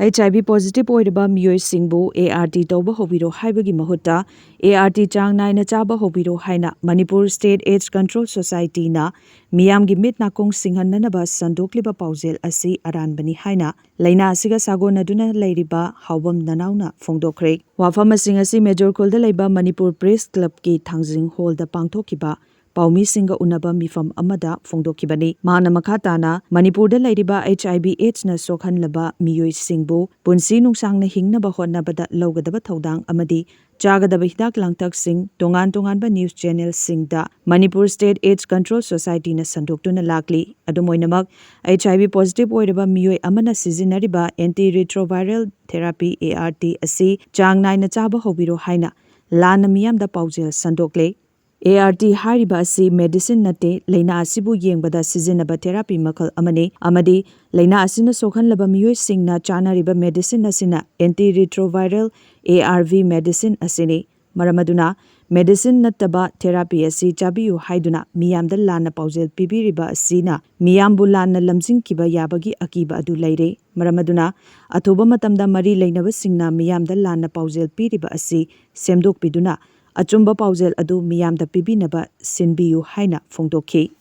HIV positive oiraba meeoi singbu ART touba houbiro haibagi mahutta ART Chang naina chaba houbiro haina Manipur State AIDS Control Society na meeyamgi mit nakong singhannaba sandokliba paojel asi aranbani haina laina asiga sagonnaduna leiriba Haobam Nanao na phongdokkhre wafam asing asi Major Khulda leiba Manipur Press Club ki thangjing hall da pangthokkiba paumi singa unaba mifam amada phongdokkibani mana makhatana Manipur da leiriba HIV AIDS na sokhanlaba meeoi singbu punsi nungsangna hingnaba hotnabada logadaba thodang amadi chagadaba hidak langtak sing tongan news channel singda Manipur State AIDS Control Society na sandoktuna lakli adumoinamak HIV positive oiraba meeoi amana sizinariba antiretroviral therapy ART asi chang naina chaba houbiro haina lana miyamda paojel sandokle ART hairibasi medicine nate laina asibu yengbada sizinaba therapy makal amadi laina asina sokhanlaba meeoi singna chanariba medicine asina antiretroviral ARV medicine asini maramaduna medicine nataba therapy asi chabiyu haiduna miyamda lana paujel pibiriba asina miyambu lana lamjingkiba yabagi akiba adu leire maramaduna athoba matamda mari leinaba singna miyamda lana paujel piriba asi semdokpiduna achumba paujel adu miyamda pibinaba sinbiyu haina phongdokhi